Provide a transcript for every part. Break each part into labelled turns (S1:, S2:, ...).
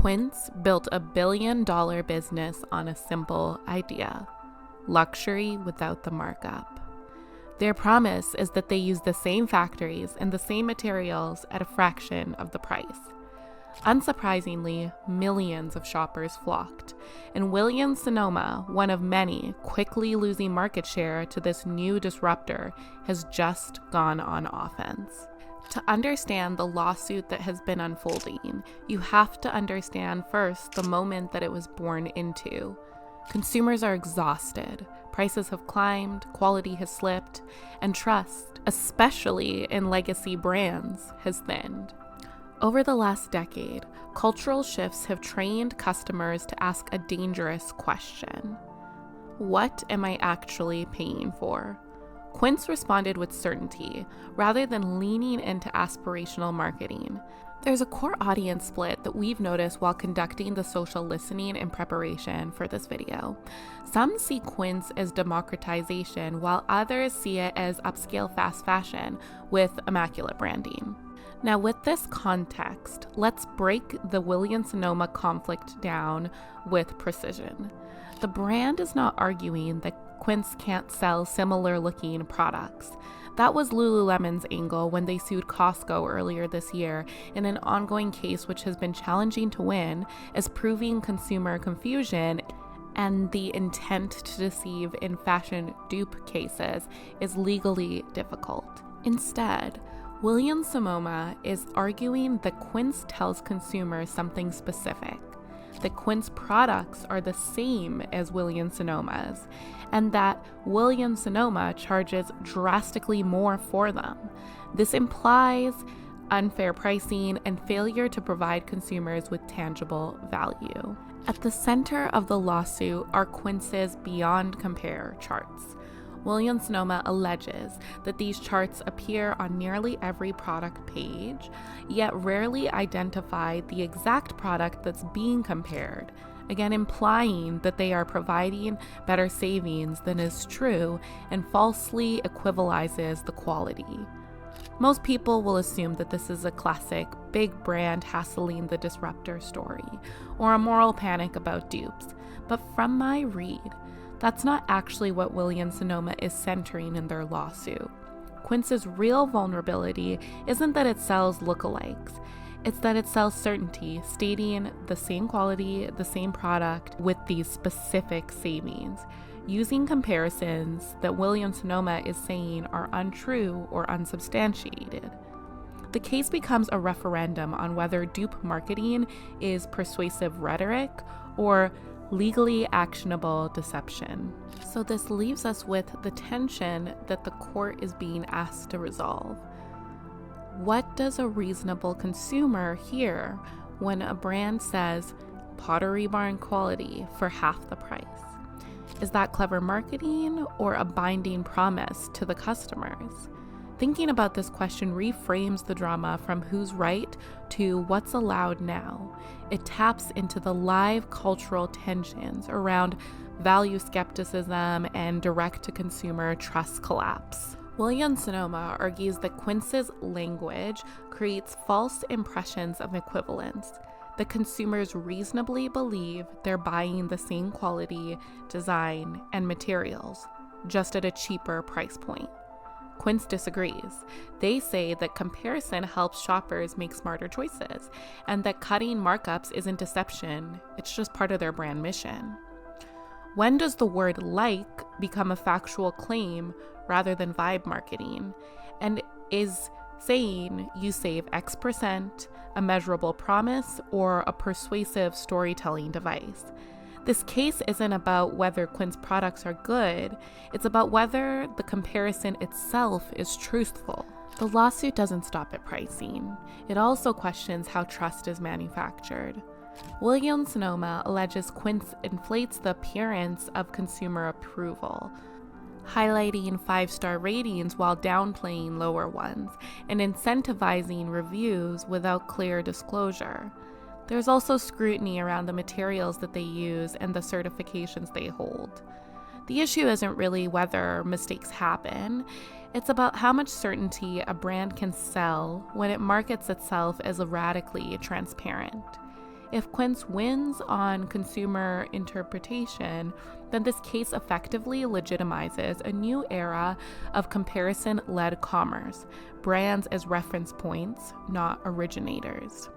S1: Quince built a billion-dollar business on a simple idea: luxury without the markup. Their promise is that they use the same factories and the same materials at a fraction of the price. Unsurprisingly, millions of shoppers flocked, and Williams-Sonoma, one of many quickly losing market share to this new disruptor, has just gone on offense. To understand the lawsuit that has been unfolding, you have to understand first the moment that it was born into. Consumers are exhausted, prices have climbed, quality has slipped, and trust, especially in legacy brands, has thinned. Over the last decade, cultural shifts have trained customers to ask a dangerous question: what am I actually paying for? Quince responded with certainty, rather than leaning into aspirational marketing. There's a core audience split that we've noticed while conducting the social listening in preparation for this video. Some see Quince as democratization, while others see it as upscale fast fashion with immaculate branding. Now, with this context, let's break the Williams-Sonoma conflict down with precision. The brand is not arguing that Quince can't sell similar-looking products. That was Lululemon's angle when they sued Costco earlier this year in an ongoing case which has been challenging to win, as proving consumer confusion and the intent to deceive in fashion dupe cases is legally difficult. Instead, Williams-Sonoma is arguing that Quince tells consumers something specific, that Quince products are the same as Williams-Sonoma's, and that Williams-Sonoma charges drastically more for them. This implies unfair pricing and failure to provide consumers with tangible value. At the center of the lawsuit are Quince's Beyond Compare charts. Williams-Sonoma alleges that these charts appear on nearly every product page, yet rarely identify the exact product that's being compared, again implying that they are providing better savings than is true and falsely equivalizes the quality. Most people will assume that this is a classic big brand hassling the disruptor story, or a moral panic about dupes, but from my read, that's not actually what Williams-Sonoma is centering in their lawsuit. Quince's real vulnerability isn't that it sells lookalikes, it's that it sells certainty, stating the same quality, the same product with these specific savings, using comparisons that Williams-Sonoma is saying are untrue or unsubstantiated. The case becomes a referendum on whether dupe marketing is persuasive rhetoric or legally actionable deception. So this leaves us with the tension that the court is being asked to resolve. What does a reasonable consumer hear when a brand says Pottery Barn quality for half the price? Is that clever marketing or a binding promise to the customers? Thinking about this question reframes the drama from who's right to what's allowed now. It taps into the live cultural tensions around value skepticism and direct-to-consumer trust collapse. Williams-Sonoma argues that Quince's language creates false impressions of equivalence, that consumers reasonably believe they're buying the same quality, design, and materials, just at a cheaper price point. Quince disagrees. They say that comparison helps shoppers make smarter choices, and that cutting markups isn't deception, it's just part of their brand mission. When does the word like become a factual claim rather than vibe marketing? And is saying you save X% a measurable promise or a persuasive storytelling device? This case isn't about whether Quince products are good, it's about whether the comparison itself is truthful. The lawsuit doesn't stop at pricing. It also questions how trust is manufactured. Williams-Sonoma alleges Quince inflates the appearance of consumer approval, highlighting 5-star ratings while downplaying lower ones, and incentivizing reviews without clear disclosure. There's also scrutiny around the materials that they use and the certifications they hold. The issue isn't really whether mistakes happen, it's about how much certainty a brand can sell when it markets itself as radically transparent. If Quince wins on consumer interpretation, then this case effectively legitimizes a new era of comparison-led commerce, brands as reference points, not originators.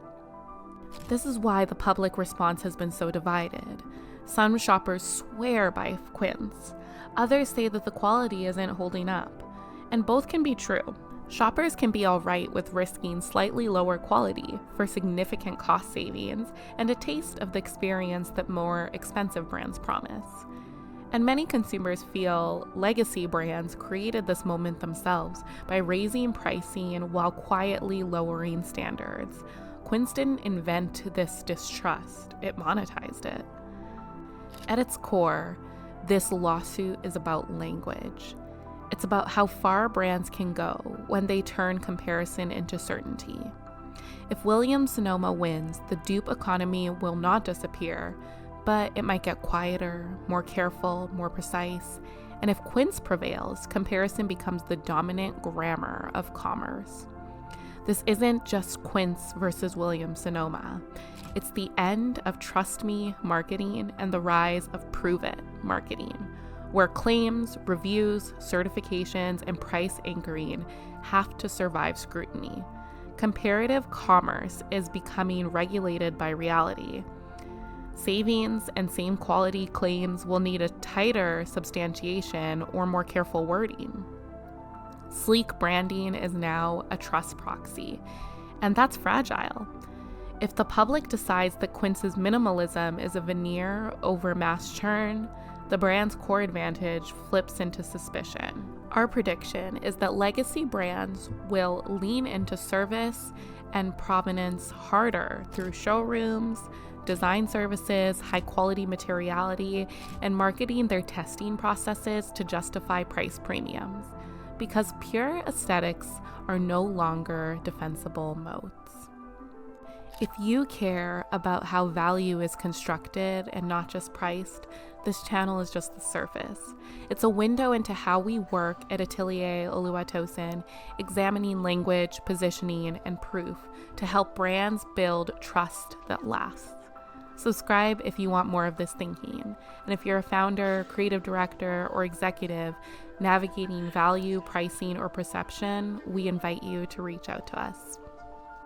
S1: This is why the public response has been so divided. Some shoppers swear by Quince. Others say that the quality isn't holding up. And both can be true. Shoppers can be all right with risking slightly lower quality for significant cost savings and a taste of the experience that more expensive brands promise. And many consumers feel legacy brands created this moment themselves by raising pricing while quietly lowering standards. Quince didn't invent this distrust, it monetized it. At its core, this lawsuit is about language. It's about how far brands can go when they turn comparison into certainty. If Williams-Sonoma wins, the dupe economy will not disappear, but it might get quieter, more careful, more precise. And if Quince prevails, comparison becomes the dominant grammar of commerce. This isn't just Quince versus Williams-Sonoma. It's the end of trust me marketing and the rise of prove it marketing, where claims, reviews, certifications, and price anchoring have to survive scrutiny. Comparative commerce is becoming regulated by reality. Savings and same quality claims will need a tighter substantiation or more careful wording. Sleek branding is now a trust proxy, and that's fragile. If the public decides that Quince's minimalism is a veneer over mass churn, the brand's core advantage flips into suspicion. Our prediction is that legacy brands will lean into service and provenance harder through showrooms, design services, high-quality materiality, and marketing their testing processes to justify price premiums, because pure aesthetics are no longer defensible moats. If you care about how value is constructed and not just priced, this channel is just the surface. It's a window into how we work at Atelier Oluwatosin, examining language, positioning, and proof to help brands build trust that lasts. Subscribe if you want more of this thinking. And if you're a founder, creative director, or executive navigating value, pricing, or perception, we invite you to reach out to us.